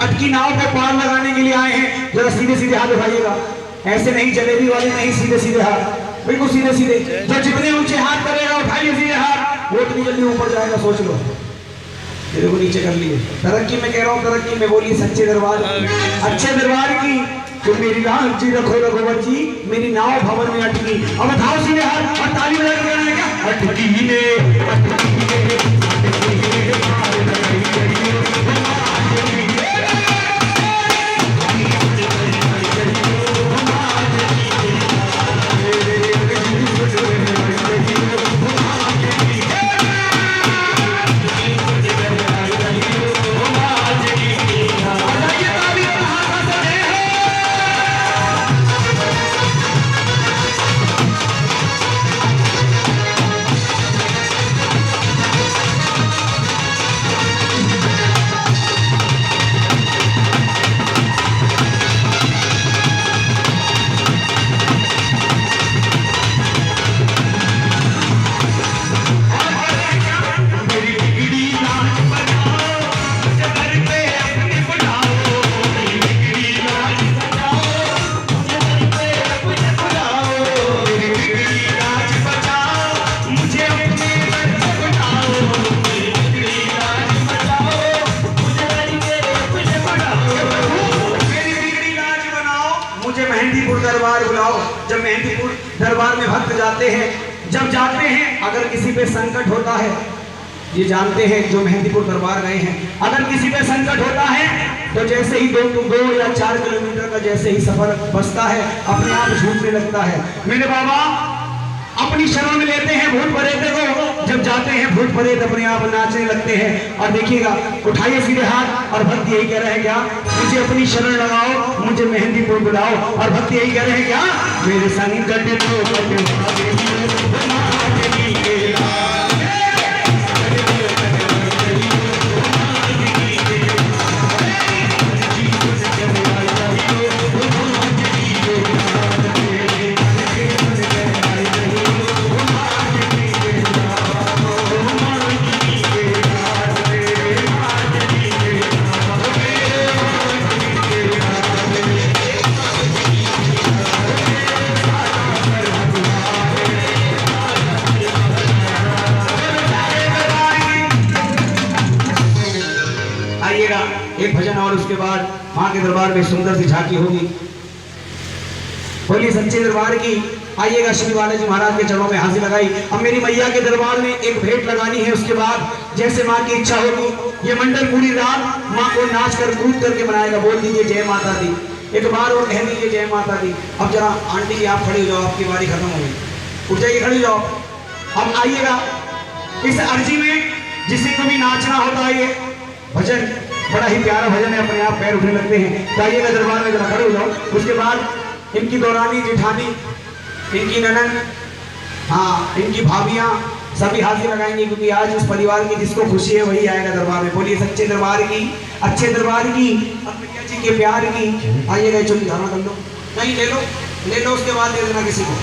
अटकी नाव पे पार लगाने के लिए आए हैं। जरा सीधे सीधे हाथ उठाइएगा, ऐसे नहीं जलेबी वाले नहीं, सीधे सीधे हाथ, बिल्कुल सीधे सीधे। जो जितने ऊंचे हाथ करेगा उठाइए सीधे हाथ, वो उतनी जल्दी ऊपर जाएगा, सोच लो। को नीचे कर लिए। तरक्की में कह रहा हूँ, तरक्की में बोलिए सच्चे दरबार, अच्छे दरबार की। तो मेरी राह जी रखो रघुवर जी, मेरी नाव भवन में अटकी। अब उठाओ सीधे हाथ और ताली बजा के कहना है क्या, अटकी ने दरबार बुलाओ। जब मेहंदीपुर दरबार में भक्त जाते हैं, जब जाते हैं, अगर किसी पे संकट होता है, ये जानते हैं जो मेहंदीपुर दरबार गए हैं, अगर किसी पे संकट होता है तो जैसे ही 2 या 4 किलोमीटर का जैसे ही सफर बचता है, अपने आप झूठने लगता है। मेरे बाबा अपनी शरण में लेते हैं भूत प्रेत को, जब जाते हैं भूत प्रेत अपने आप नाचने लगते हैं। और देखिएगा, उठाइए सीधे हाथ, और भक्त यही कह रहे हैं क्या, मुझे अपनी शरण लगाओ, मुझे मेहंदीपुर बुलाओ। और भक्त यही कह रहे हैं क्या, मेरे संकट एक भजन और उसके बाद मां के दरबार में सुंदर सी झांकी होगी। बोलिए सच्चे दरबार की। आइएगा, श्री बालाजी महाराज के चरणों में हाजिर लगाई। अब मेरी मैया के दरबार में एक भेंट लगानी है, उसके बाद जैसे माँ की इच्छा होगी ये मंडल पूरी रात माँ को नाच कर कूद करके मनाएगा। बोल दीजिए जय माता दी, एक बार और कह दीजिए जय माता दी। अब जरा आंटी जी आप खड़ी हो जाओ, आपकी बारी खत्म हो गई, उठ जाइए, खड़ी हो जाओ। अब आइएगा, इस अर्जी में जिसे को भी नाचना होता है, ये भजन बड़ा ही प्यारा भजन है, अपने आप पैर उठने लगते हैं। तो आइएगा दरबार में, जरा खड़े हो जाओ। उसके बाद इनकी दौरानी, जेठानी, इनकी ननन, हाँ इनकी भाभियाँ सभी हाजिर लगाएंगे, क्योंकि आज इस परिवार की जिसको खुशी है वही आएगा दरबार में। बोलिए सच्चे दरबार की, अच्छे दरबार की, मैया जी के प्यार की। आइएगा, चलो धारणा कर लो, नहीं ले लो, ले लो, उसके बाद दे देना किसी को।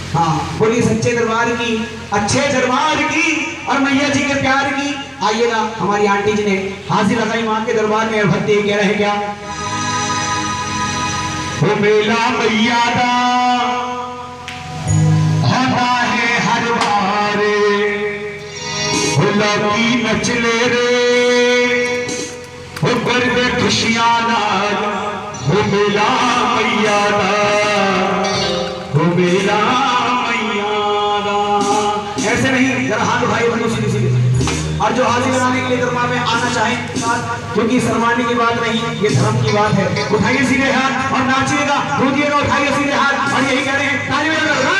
हाँ, बोलिए सच्चे दरबार की, अच्छे दरबार की, और मैया जी के प्यार की। आइएगा, हमारी आंटी जी ने हाजिर लगाई माँ के दरबार में। और भक्त कह रहे हैं क्या, हो मेला मैया दा होता है हर बारे, हो लौकी नचले रे, हो करवे खुशियां नाल, हो मेला मैया दा, हो मेला मैया दा। ऐसे नहीं, जरा हाथ उठाइए बनो सीधे सीधे। और जो हाजिर लगाने के लिए दरबार में आना चाहें, क्योंकि शर्माने की बात नहीं, ये धर्म की बात है। उठाइए सीधे हाथ और नाचिएगा, कूदिएगा, उठाइए सीधे हाथ। और यही कह रहे हैं, ताली बजाकर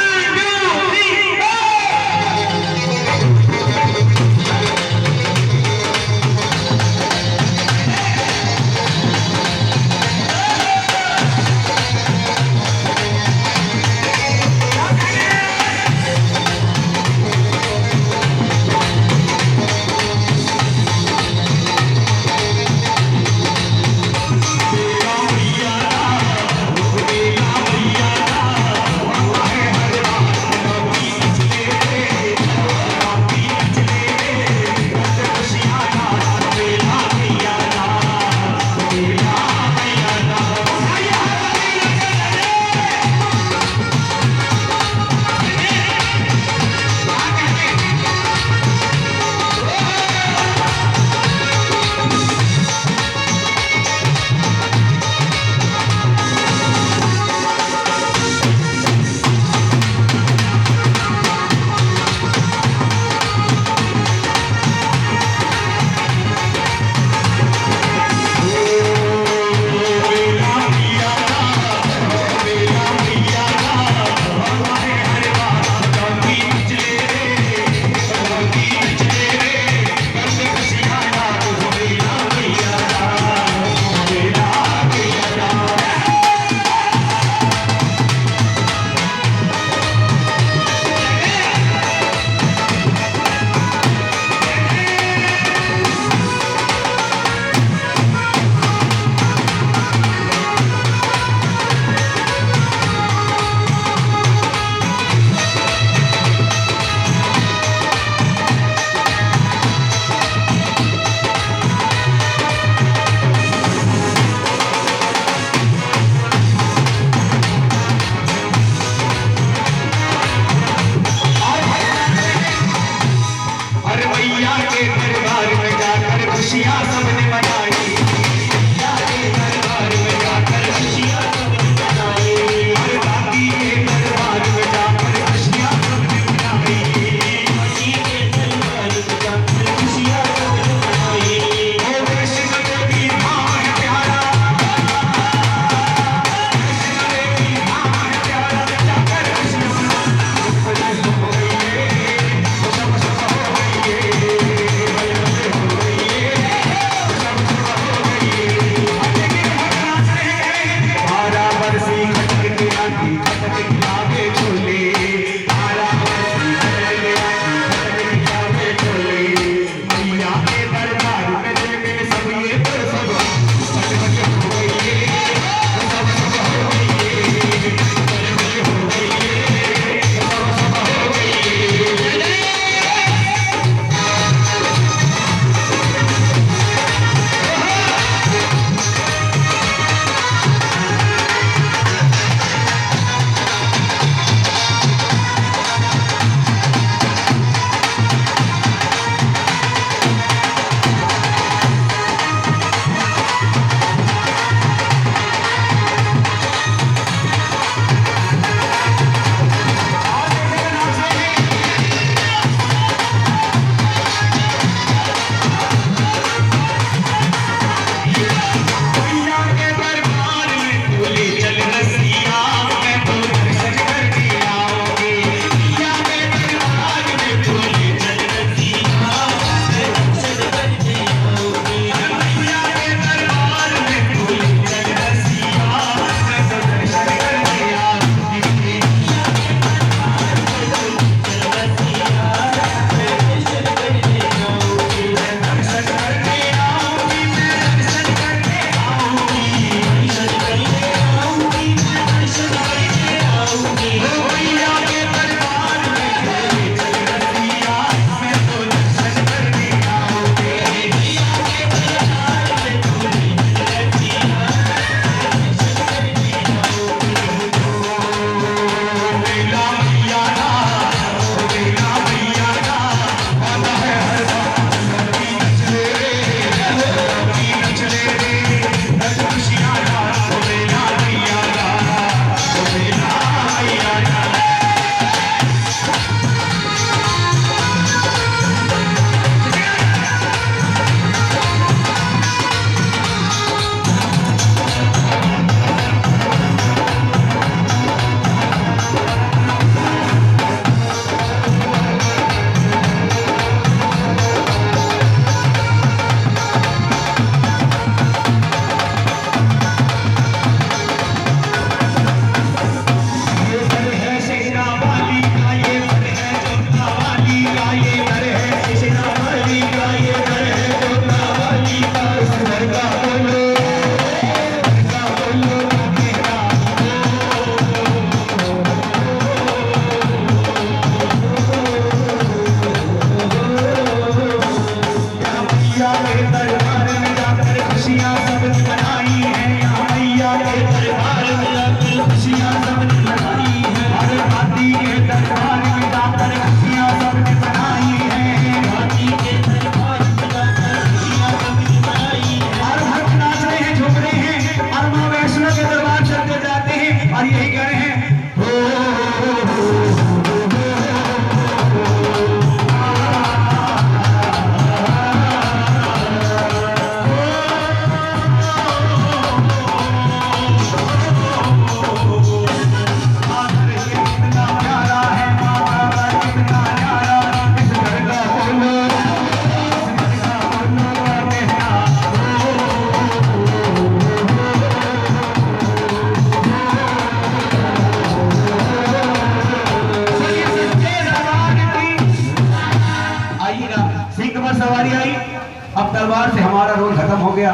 अब तलवार से हमारा रोल खत्म हो गया।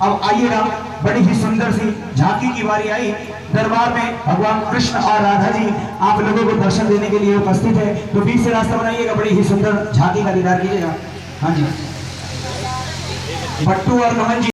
अब आइएगा, बड़ी ही सुंदर सी झांकी की बारी आई। दरबार में भगवान कृष्ण और राधा जी आप लोगों को दर्शन देने के लिए उपस्थित है, तो बीच से रास्ता बनाइएगा, बड़ी ही सुंदर झांकी का दीदार कीजिएगा। हाँ जी, भट्टू और नमन जी।